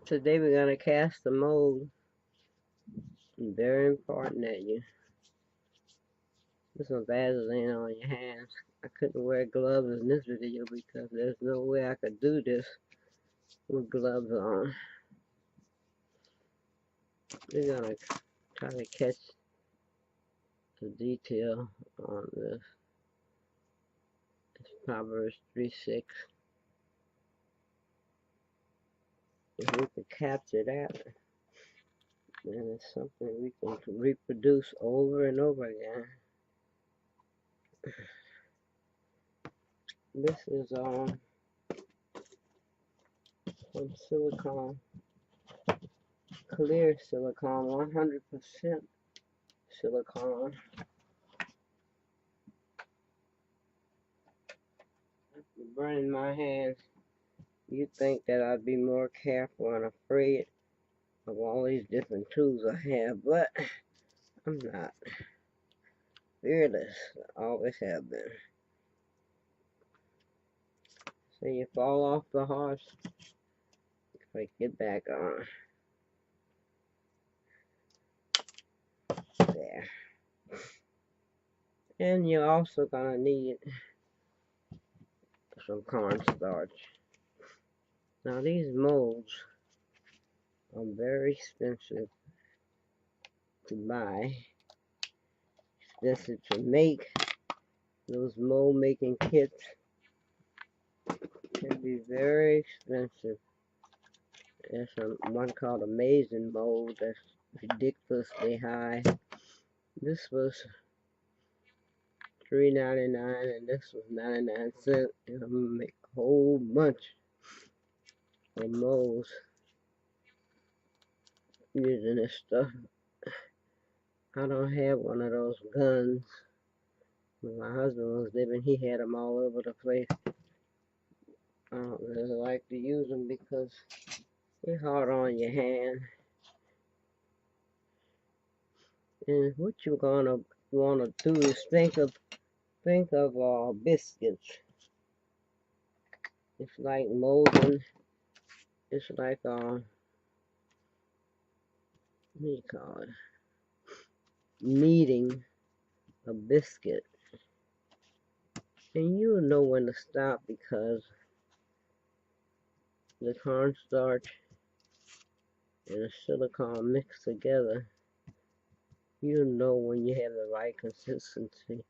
Today we're going to cast the mold. Very important that you put some Vaseline on your hands. I couldn't wear gloves in this video because there's no way I could do this with gloves on. We're going to try to catch the detail on this. It's Proverbs 3:6. If we could capture that, then it's something we can reproduce over and over again. This is some silicone, clear silicone, 100% silicone. After burning my hands, you'd think that I'd be more careful and afraid of all these different tools I have, but I'm not. Fearless, I always have been. So you fall off the horse, like get back on. There. And you're also gonna need some cornstarch. Now these molds are very expensive to buy, expensive to make. Those mold making kits can be very expensive. There's one called Amazing Mold that's ridiculously high. This was $3.99 and this was 99 cents. And I'm gonna make a whole bunch of molds using this stuff. I don't have one of those guns. When my husband was living, he had them all over the place. I don't really like to use them because they're hard on your hand. And what you're gonna wanna do is think of biscuits. It's like molding. It's like what do you call it? Kneading a biscuit. And you'll know when to stop because the cornstarch and the silicone mixed together. You'll know when you have the right consistency.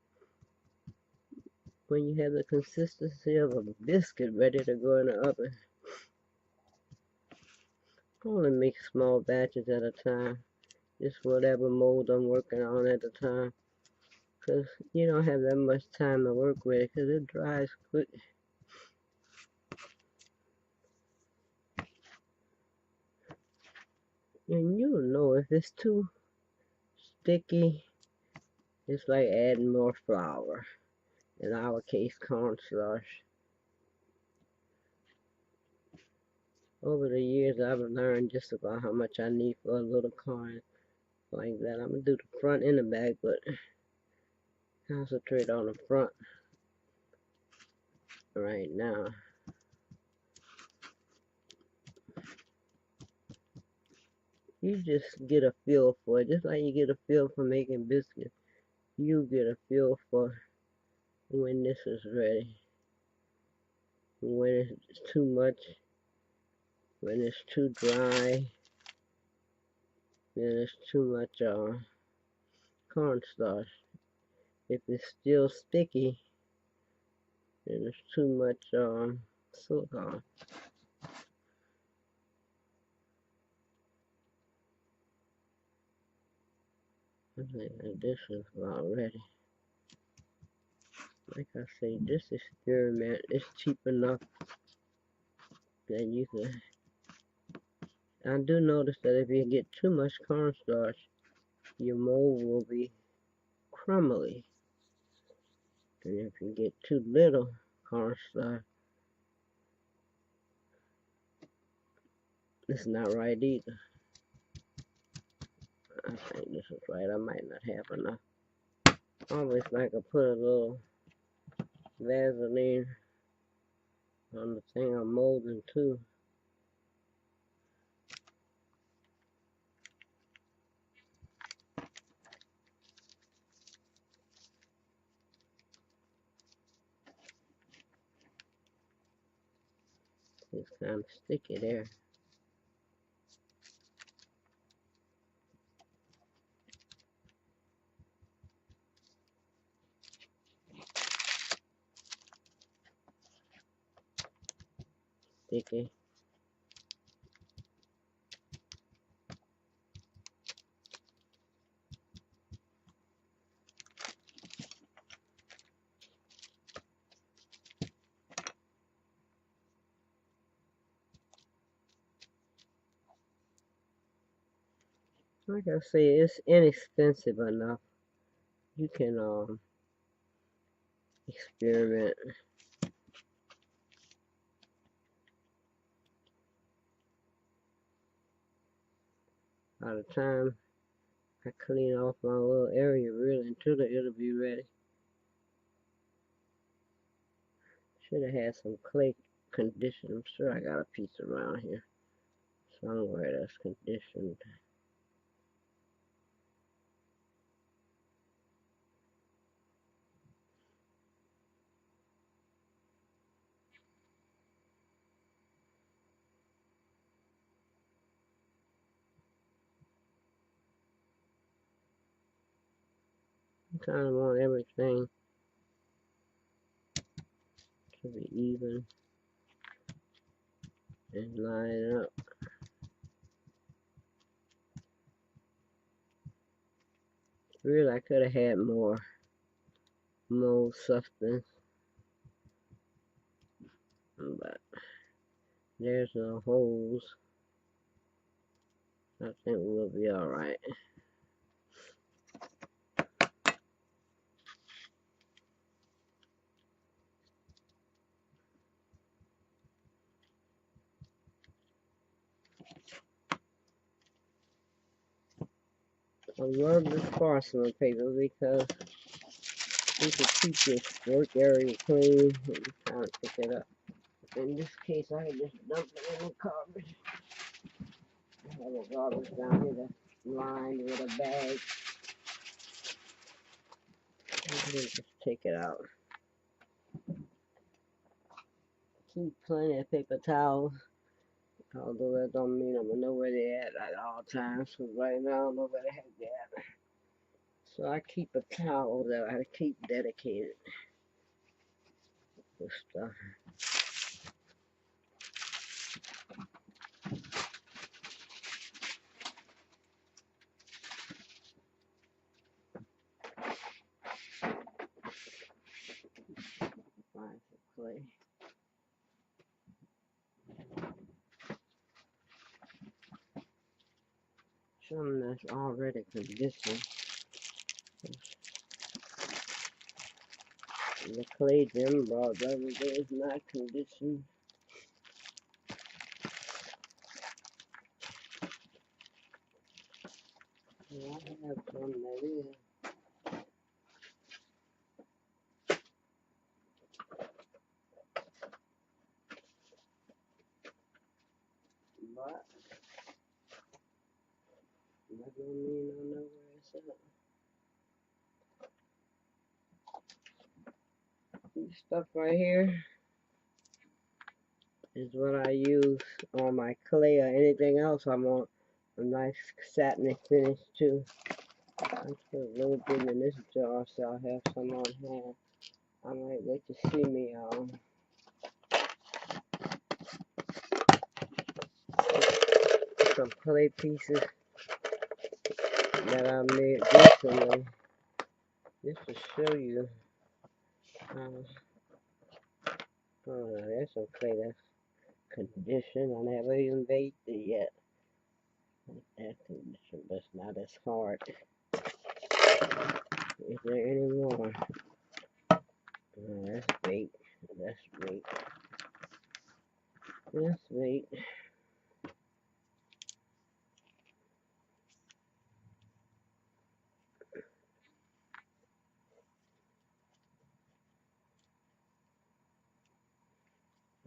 When you have the consistency of a biscuit ready to go in the oven. Only make small batches at a time. Just whatever mold I'm working on at the time. Because you don't have that much time to work with it because it dries quick. And you'll know if it's too sticky, it's like adding more flour. In our case, cornstarch. Over the years, I've learned just about how much I need for a little corn like that. I'm going to do the front and the back, but concentrate on the front right now. You just get a feel for it, just like you get a feel for making biscuits. You get a feel for when this is ready, when it's too much, when it's too dry, then it's too much cornstarch. If it's still sticky, then it's too much silicone. I think that this is about ready. Like I say, this experiment is cheap enough that you can. I do notice that if you get too much cornstarch, your mold will be crumbly. And if you get too little cornstarch, it's not right either. I think this is right. I might not have enough. I always like to put a little Vaseline on the thing I'm molding too. It's kind of sticky there. Sticky. Like I say, it's inexpensive enough. You can experiment. By the time I clean off my little area really and truly, it'll be ready. Should have had some clay condition. I'm sure I got a piece around here somewhere that's conditioned. I kind of want everything to be even and line up. Really, I could have had more mold substance, but there's no holes. I think we'll be alright. I love this parchment paper because you can keep your work area clean and kind of pick it up. In this case, I can just dump it in the garbage. I have a garbage down here that's lined with a bag. And then just take it out. Keep plenty of paper towels, although that don't mean I'm gonna know where they at all times. Cause right now I don't know where the heck they at. So I keep a towel that I keep dedicated to stuff. Find some clay. Something that's already conditioned. The clay Jim brought the other day is not conditioned. Yeah, I have some that is. But that don't mean I know where it's at. This stuff right here is what I use on my clay or anything else. I want a nice satiny finish too. I put a little bit in this jar so I'll have some on hand. I might let you see me some clay pieces that I made recently just to show you. Oh, there's some clay that's conditioned. I never even baked it yet. That condition, but it's not as hard. Is there any more? That's bait. That's bait. That's bait.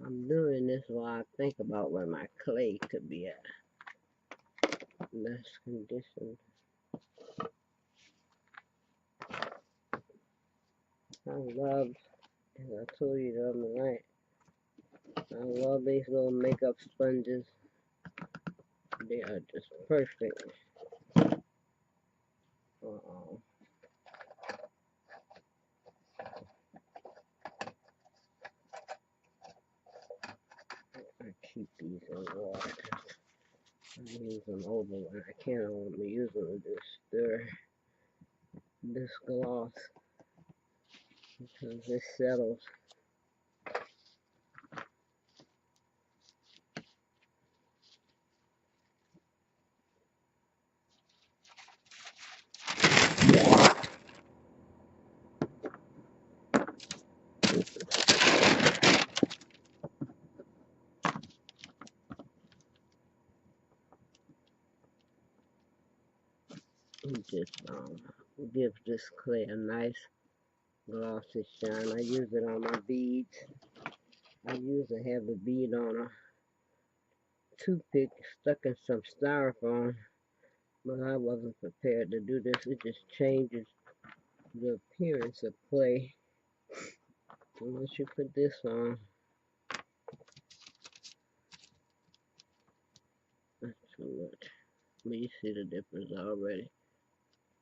I'm doing this while I think about where my clay could be at. Less conditioned. I love, as I told you the other night, I love these little makeup sponges. They are just perfect. Uh-oh. I keep these in water. I use them over when I can. I want to use them to stir this gloss because it settles. It just gives this clay a nice glossy shine. I use it on my beads. I usually have the bead on a toothpick stuck in some styrofoam, but I wasn't prepared to do this. It just changes the appearance of clay. And once you put this on, not too much, but you see the difference already.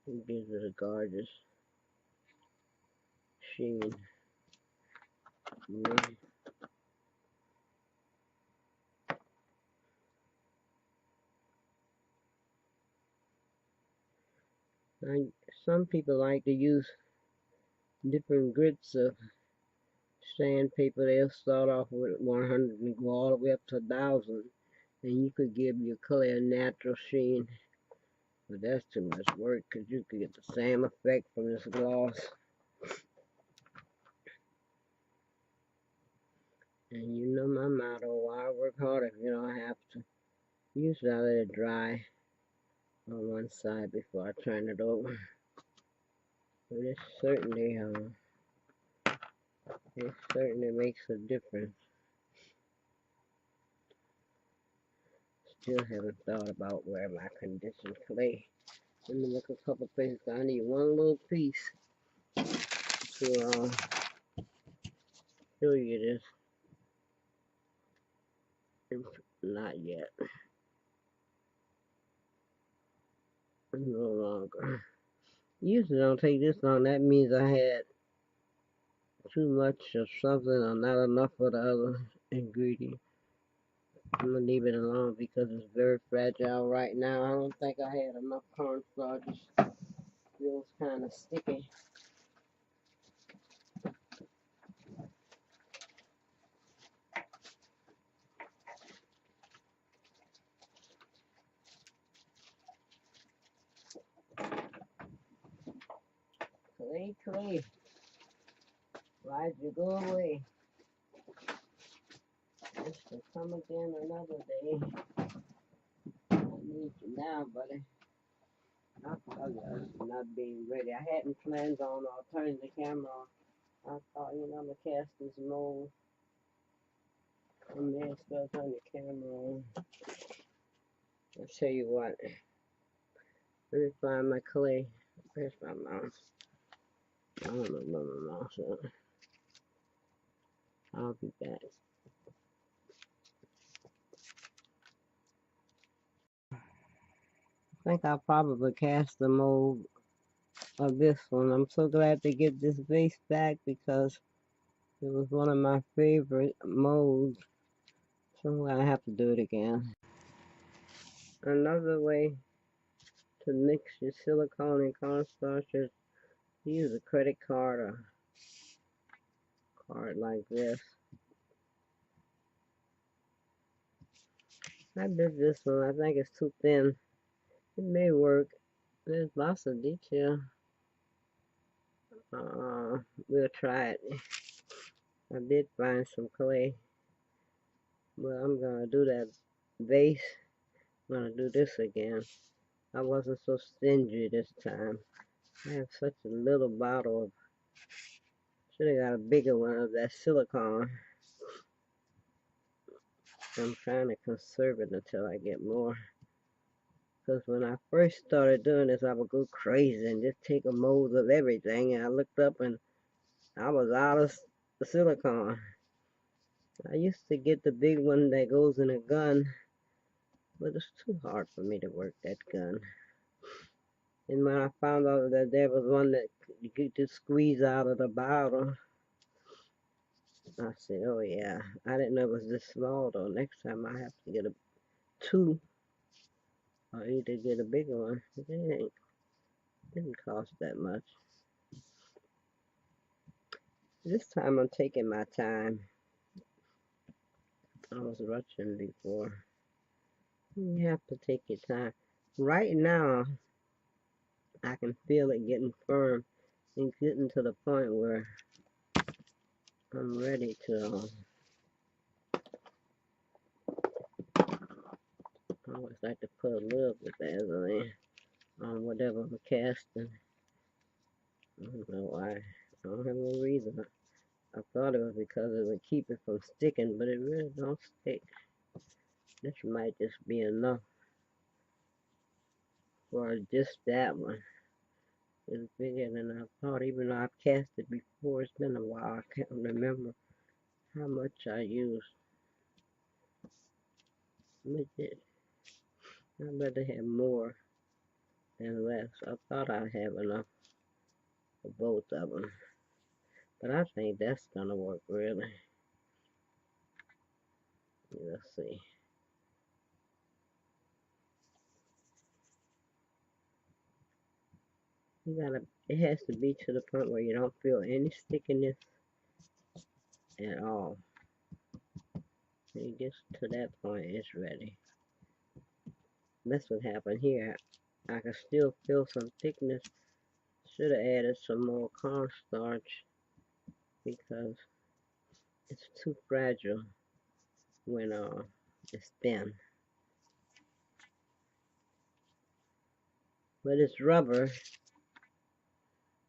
It gives it a gorgeous sheen. Some people like to use different grits of sandpaper. They'll start off with 100 and go all the way up to 1,000, and you could give your clay a natural sheen. But that's too much work because you could get the same effect from this gloss. And you know my motto, why work hard if you don't have to? Usually I let it dry on one side before I turn it over. But it certainly makes a difference. Still haven't thought about where my conditioned clay. Let me look a couple places. I need one little piece to show you this. Not yet. No longer. Usually don't take this long. That means I had too much of something or not enough of the other ingredient. I'm gonna leave it alone because it's very fragile right now. I don't think I had enough cornstarch. It feels kind of sticky. Clay, clay, why'd you go away? Just to come again another day. I need you now, buddy. I apologize for not being ready. I hadn't planned on turning the camera on. I thought, I'm gonna cast this mold and then start turning the camera on. I'll tell you what. Let me find my clay. Where's my mouse? I don't know where my mouse is. I'll be back. I think I'll probably cast the mold of this one. I'm so glad to get this vase back because it was one of my favorite molds. So I'm gonna have to do it again. Another way to mix your silicone and cornstarch is use a credit card or card like this. I did this one. I think it's too thin. It may work. There's lots of detail. We'll try it. I did find some clay. Well, I'm gonna do that vase. I'm gonna do this again. I wasn't so stingy this time. I have such a little bottle of, should have got a bigger one of that silicone. I'm trying to conserve it until I get more. Because when I first started doing this, I would go crazy and just take a mold of everything. And I looked up and I was out of the silicone. I used to get the big one that goes in a gun, but it's too hard for me to work that gun. And when I found out that there was one that you could just squeeze out of the bottle, I said, oh yeah. I didn't know it was this small though. Next time I have to get a two or either get a bigger one. It didn't cost that much. This time I'm taking my time. I was rushing before. You have to take your time. Right now, I can feel it getting firm and getting to the point where I'm ready to. I always like to put a little bit of Vaseline on whatever I'm casting. I don't know why. I don't have no reason. I thought it was because it would keep it from sticking, but it really don't stick. This might just be enough for just that one. It's bigger than I thought, even though I've cast it before. It's been a while. I can't remember how much I used. I'd rather have more than less. I thought I'd have enough for both of them. But I think that's gonna work really. Let's see. It has to be to the point where you don't feel any stickiness at all. When it gets to that point, it's ready. That's what happened here. I can still feel some thickness. Should have added some more cornstarch because it's too fragile when it's thin. But it's rubber.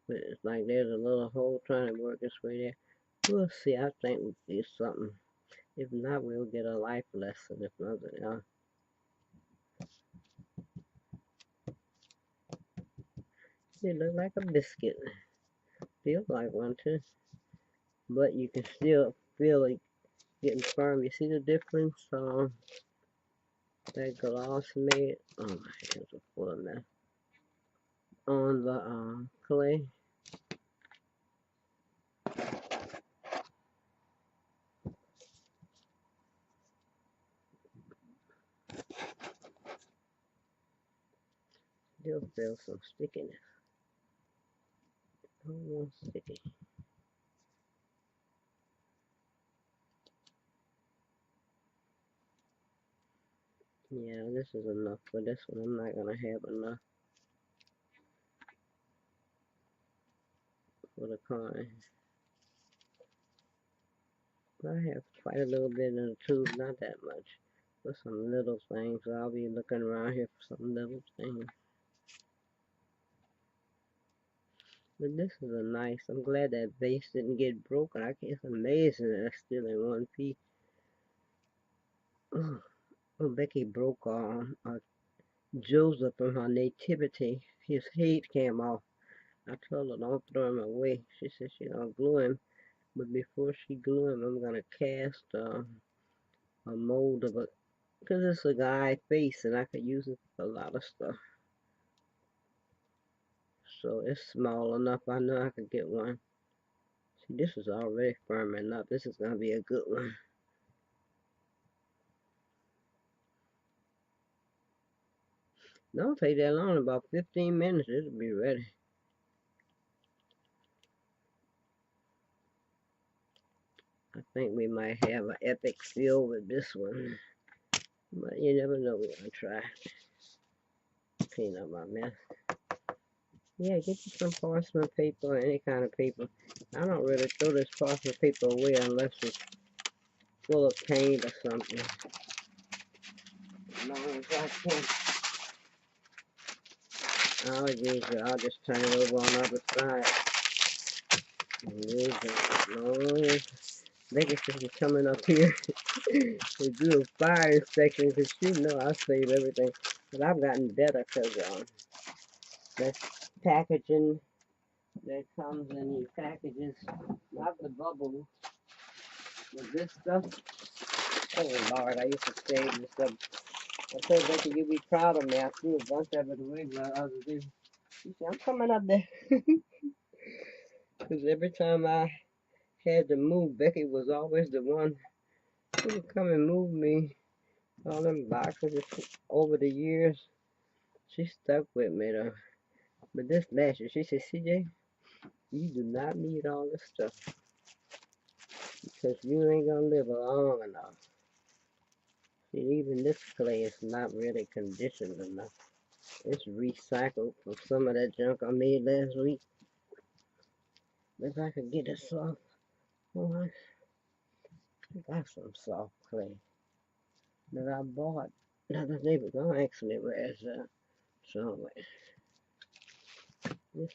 But it's like there's a little hole trying to work its way there. We'll see. I think we'll do something. If not, we'll get a life lesson if nothing else. It looks like a biscuit. Feels like one too. But you can still feel it getting firm. You see the difference that gloss made? Oh, my hands are full of mess. On the clay. Still feel some stickiness. Almost sticky. Yeah, this is enough for this one. I'm not gonna have enough for the coin. I have quite a little bit in the tube, not that much. For some little things, so I'll be looking around here for some little things. But this is a nice, I'm glad that vase didn't get broken. It's amazing that it's still in one piece. Oh, Becky broke Joseph from her nativity. His head came off. I told her don't throw him away. She said she's gonna glue him. But before she glue him, I'm gonna cast a mold of it. Because it's a guy face and I could use it for a lot of stuff. So it's small enough. I know I could get one. See, this is already firming up. This is gonna be a good one. Don't take that long. About 15 minutes, it'll be ready. I think we might have an epic feel with this one. But you never know. We're gonna try. Clean up my mess. Yeah, get you some parchment paper or any kind of paper. I don't really throw this parchment paper away unless it's full of paint or something. As long as I can. I'll just turn it over on the other side. Becky should be coming up here to do a fire inspection because she know I save everything. But I've gotten better because that packaging that comes in these packages, not the bubbles, With this stuff, oh Lord, I used to save this stuff. I told Becky, you be proud of me. I threw a bunch of it away the other day. She said, I'm coming up there. Because every time I had to move, Becky was always the one who would come and move me. All them boxes over the years. She stuck with me though. But this last year, she said, CJ, you do not need all this stuff because you ain't gonna live long enough. See, even this clay is not really conditioned enough. It's recycled from some of that junk I made last week. If I could get it soft, oh, I got some soft clay that I bought the other day, but don't ask me where it's at. So, this,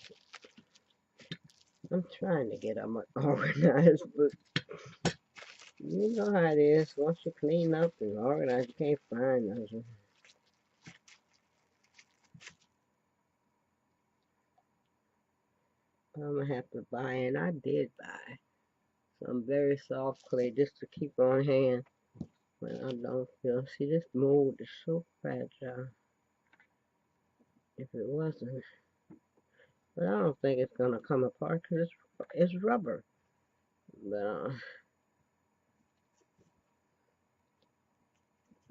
I'm trying to get them organized, but you know how it is. Once you clean up and organize, you can't find nothing. I'm gonna have to buy, and I did buy some very soft clay just to keep on hand when I don't feel. See, this mold is so fragile. If it wasn't, but I don't think it's gonna come apart because it's rubber. But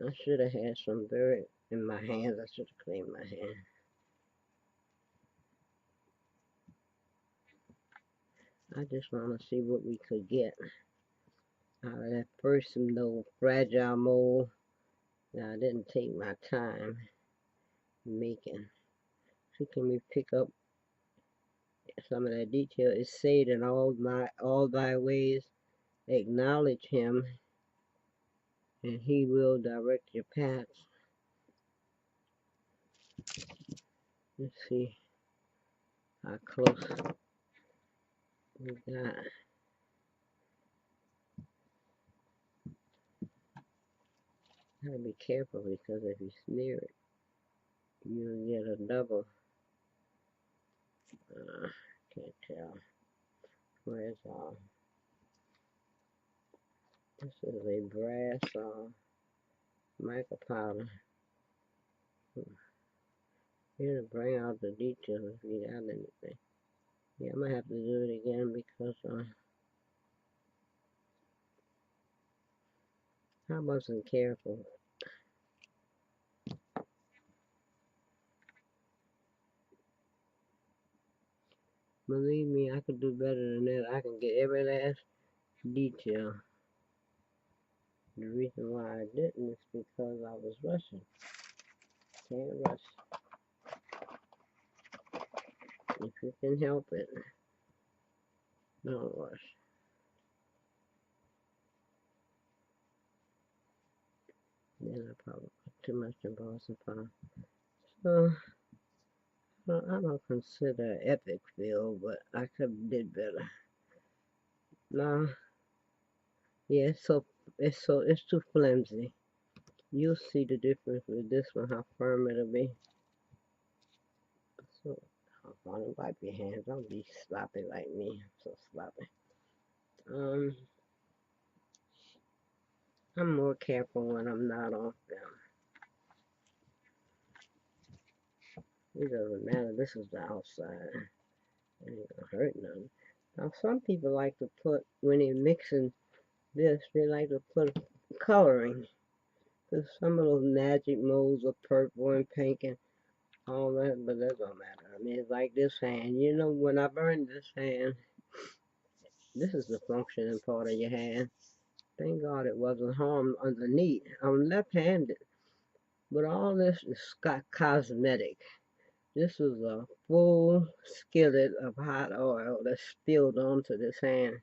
I should have had some dirt in my hands. I should have cleaned my hands. I just want to see what we could get out of that first little fragile mold that I didn't take my time making. So can we pick up some of that detail? It said in all thy ways acknowledge him, and he will direct your paths. Let's see how close we got. Gotta be careful because if you smear it, you'll get a double. Can't tell. Where's this is a brass mica powder. Here to bring out the details if you got anything. Yeah, I'm gonna have to do it again because I wasn't careful. Believe me, I could do better than that. I can get every last detail. The reason why I didn't is because I was rushing. Can't rush. If you can help it, don't rush. Then I probably put too much embossing powder. So, well, I don't consider epic fail, but I could have did better. No, yeah, it's too flimsy. You'll see the difference with this one, how firm it'll be. So, I'm gonna wipe your hands. Don't be sloppy like me. I'm so sloppy. I'm more careful when I'm not off them. It doesn't matter. This is the outside. It ain't gonna hurt none. Now, some people like to put, when they're mixing this, they like to put coloring. Because some of those magic molds are purple and pink and all that, but that don't matter. I mean, it's like this hand. You know, when I burned this hand, this is the functioning part of your hand. Thank God it wasn't harmed underneath. I'm left-handed, but all this is cosmetic. This is a full skillet of hot oil that spilled onto this hand.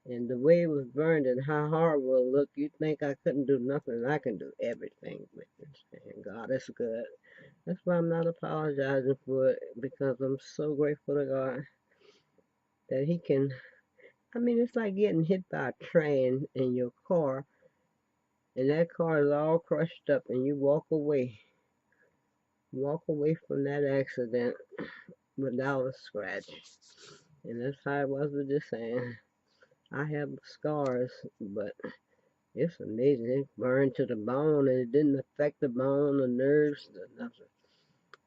And the way it was burned and how horrible it looked, you'd think I couldn't do nothing. I can do everything with this hand. God, it's good. That's why I'm not apologizing for it, because I'm so grateful to God that He can. I mean, it's like getting hit by a train in your car, and that car is all crushed up, and you walk away from that accident without a scratch. And that's how it was with this hand. I have scars, but it's amazing. It burned to the bone and it didn't affect the bone, the nerves, nothing.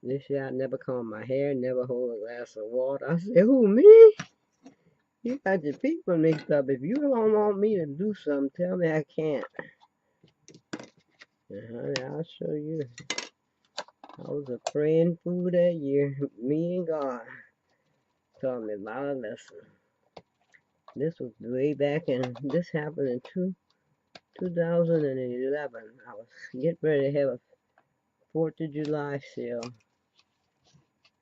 This year I never comb my hair, never hold a glass of water. I said, who, me? You got your people mixed up. If you don't want me to do something, tell me I can't. And honey, I'll show you. I was a praying fool that year. Me and God taught me a lot of lessons. This was way back in, this happened in 2011. I was getting ready to have a 4th of July sale.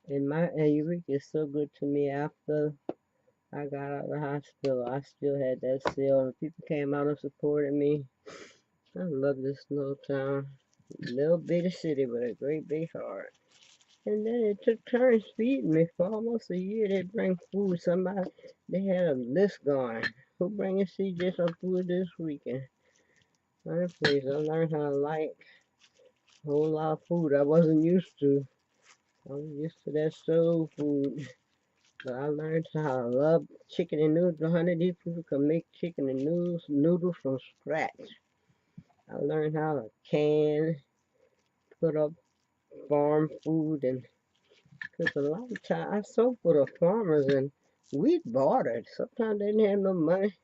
And Eureka is so good to me. After I got out of the hospital, I still had that sale, and people came out and supported me. I love this little town. Little bitty city with a great big heart. And then it took turns feeding me for almost a year. They bring food. Somebody, they had a list going. Who bringing CJ some food this weekend? My place, I learned how to like a whole lot of food I wasn't used to. I was used to that soul food. But I learned how to love chicken and noodles. Honey, these people can make chicken and noodles from scratch. I learned how to can, put up farm food, and because a lot of times I sold for the farmers and we bartered. Sometimes they didn't have no money,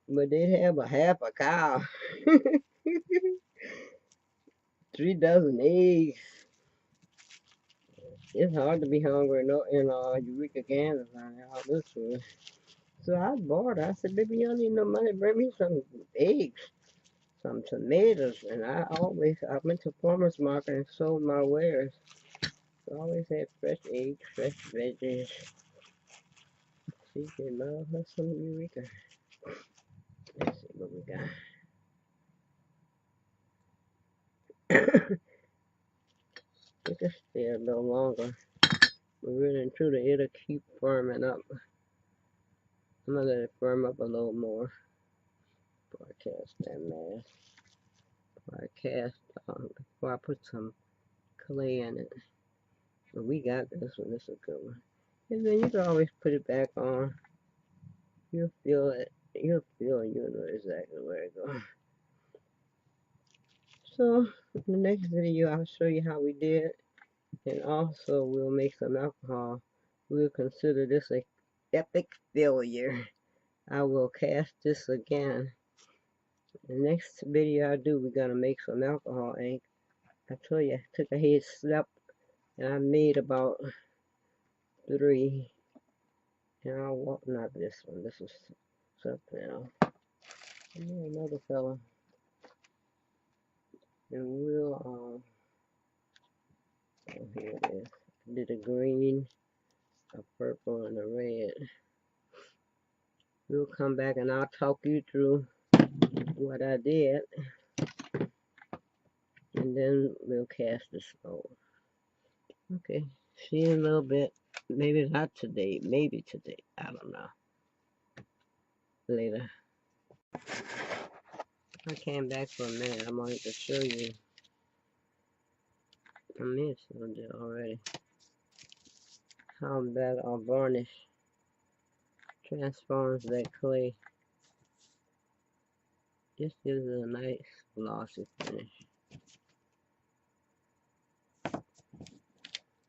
but they'd have a half a cow, 3 dozen eggs. It's hard to be hungry in Eureka, Kansas, honey, all this food. So I bartered. I said, baby, you don't need no money. Bring me some eggs, some tomatoes, and I went to farmers market and sold my wares. So I always had fresh eggs, fresh veggies. She can love her some Eureka. Let's see what we got. We can stay a little longer. But really and truly, it'll keep firming up. I'm gonna let it firm up a little more before I cast that mask. Before I put some clay in it. But we got this one. This is a good one. And then you can always put it back on. You'll feel it. You'll know exactly where it goes. So, in the next video, I'll show you how we did. And also, we'll make some alcohol. We'll consider this an epic failure. I will cast this again. The next video I do, we're going to make some alcohol ink. I told you, I took a head step and I made about 3. And I'll walk, not this one, this is something else. And then another fella. And we'll, oh, here it is. I did a green, a purple, and a red. We'll come back and I'll talk you through what I did. And then we'll cast the smoke. Okay, see you in a little bit. Maybe not today, maybe today. I don't know. Later. I came back for a minute. I'm going to show you. I may have showed you already. How bad our varnish transforms that clay. This gives it a nice glossy finish.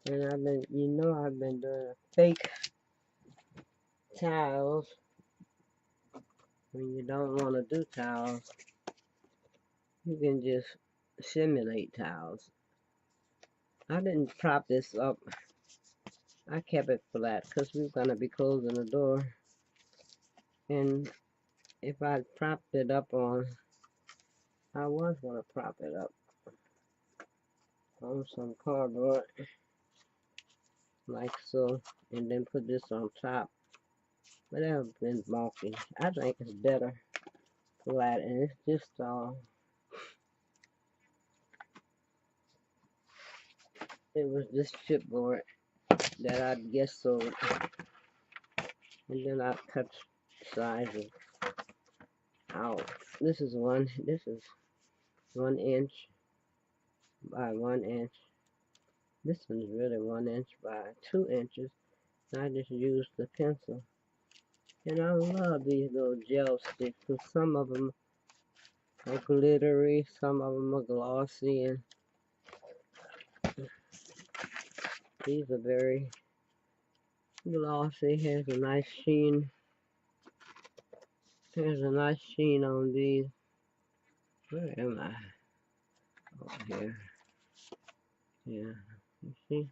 And I've been doing fake tiles when you don't want to do tiles. You can just simulate tiles. I didn't prop this up. I kept it flat because we're going to be closing the door. And if I propped it up on, I was going to prop it up on some cardboard, like so, and then put this on top. But that would have been bulky. I think it's better flat, and it's just it was this chipboard that I guess sold. And then I cut sizes out. This is 1 inch by 1 inch. This one's really 1 inch by 2 inches. And I just used the pencil And I love these little gel sticks, because some of them are glittery, some of them are glossy, and these are very glossy. Has a nice sheen. There's a nice sheen on these. Where am I? Over here. Yeah, you see?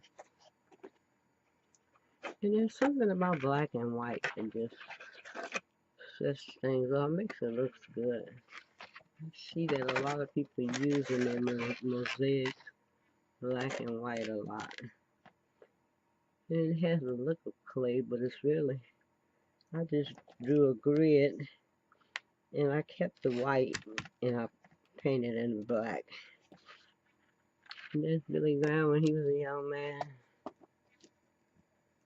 And there's something about black and white that just sets things off, makes it look good. I see that a lot of people use in their mosaics black and white a lot. And it has a look of clay, but it's really, I just drew a grid and I kept the white and I painted in the black. And there's Billy Graham when he was a young man.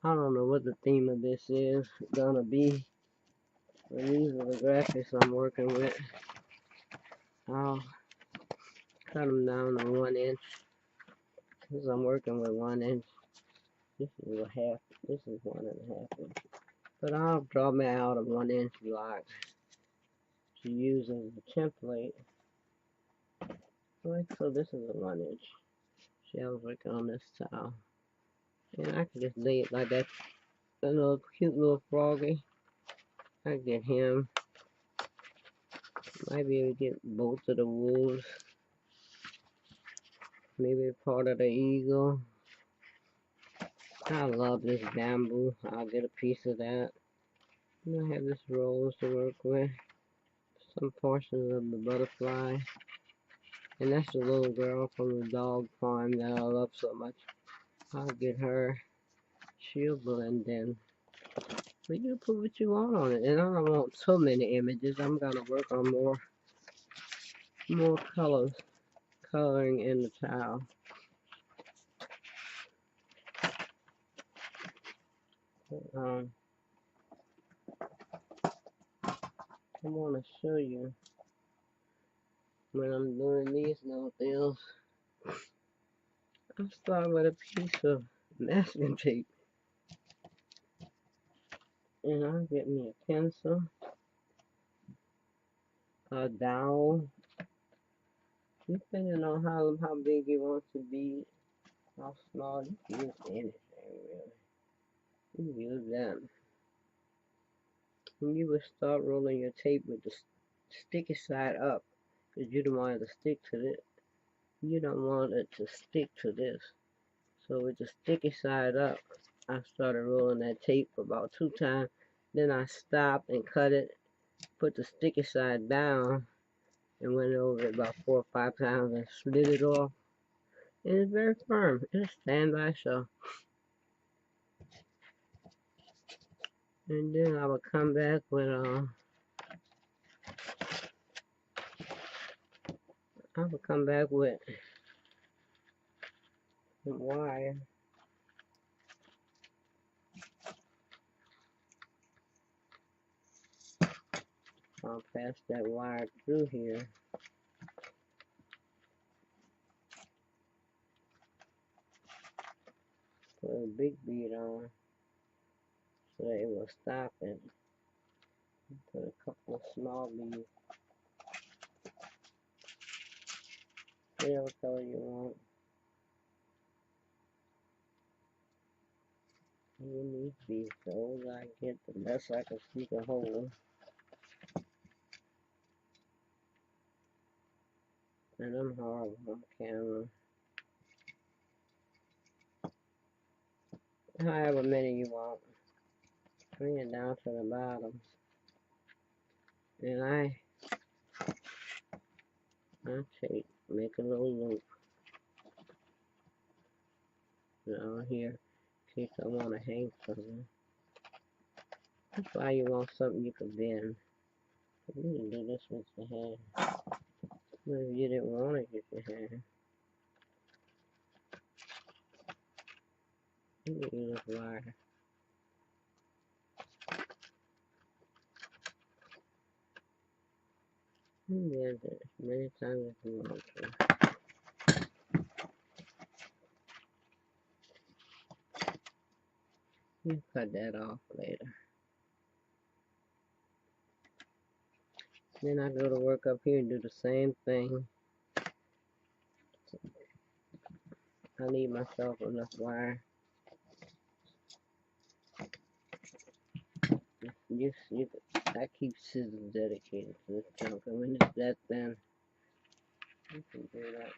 I don't know what the theme of this is gonna be, but these are the graphics I'm working with. I'll cut them down to 1 inch because I'm working with 1 inch. This is a half, this is 1.5 inch. But I'll draw me out of 1 inch blocks to use as a template. Like so, this is a 1 inch shell brick on this tile. And I can just lay it like that. A little cute little froggy. I get him. Might be able to get both of the wolves. Maybe part of the eagle. I love this bamboo. I'll get a piece of that. And I have this rose to work with. Some portions of the butterfly. And that's the little girl from the dog farm that I love so much. I'll get her. She'll blend in. But you put what you want on it. And I don't want so many images. I'm gonna work on more colors. Coloring in the tile. I want to show you when I'm doing these little deals. I'll start with a piece of masking tape. And I'll get me a pencil, a dowel, depending on how big you want to be, how small. You can use anything really. You can use them. And you will start rolling your tape with the sticky side up, because you don't want it to stick to this. You don't want it to stick to this. So with the sticky side up, I started rolling that tape for about 2 times. Then I stopped and cut it, put the sticky side down, and went over it about 4 or 5 times and slid it off. And it's very firm. It'll stand by itself. And then I would come back with some wire. I'll pass that wire through here. Put a big bead on so that it will stop it. Put a couple of small beads. Whatever color you want. You need beads. The older I get, the less I can see the hole. And I'm horrible on camera. However many you want. Bring it down to the bottom. And I make a little loop down here in case I want to hang something. That's why you want something you can bend. You can do this with your hand. But if you didn't want it with your hand, you can use wire. And bend it as many times as you want to. You cut that off later. Then I go to work up here and do the same thing. I need myself enough wire. I keep scissors dedicated to this junk. And when it's that thin, you can do that.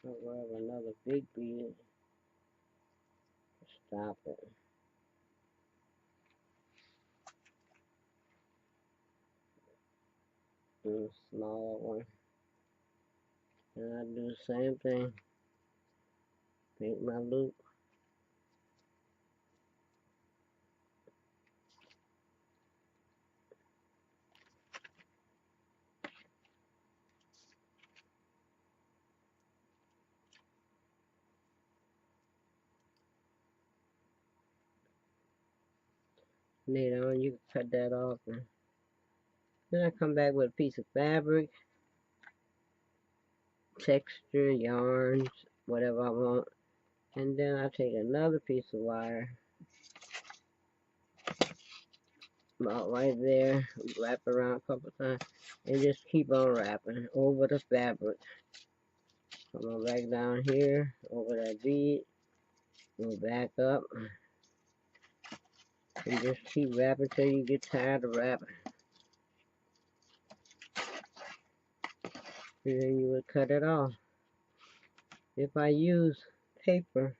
I'll grab another big bead to stop it. And a smaller one. And I do the same thing. Make my loop. Later on, you can cut that off. And then I come back with a piece of fabric, texture, yarns, whatever I want. And then I take another piece of wire, about right there, wrap around a couple times, and just keep on wrapping over the fabric. Come on back down here, over that bead, go back up, and just keep wrapping till you get tired of wrapping. And then you would cut it off. If I use paper,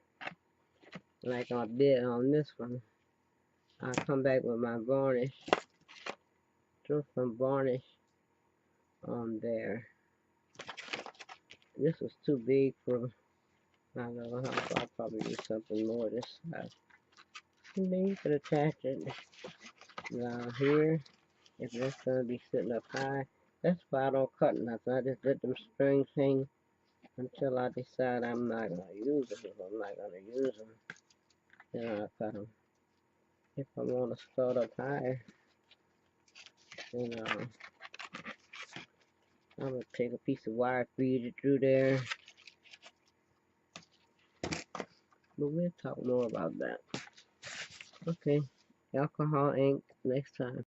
like I did on this one, I'll come back with my varnish, throw some varnish on there. This was too big for my little house, so I'll probably do something more this size. And then you can attach it down here, if that's going to be sitting up high. That's why I don't cut nothing. I just let them strings hang until I decide I'm not going to use them. If I'm not going to use them, then I'll cut them. If I want to start up higher, then I'm going to take a piece of wire, feed it through there. But we'll talk more about that. Okay, alcohol ink next time.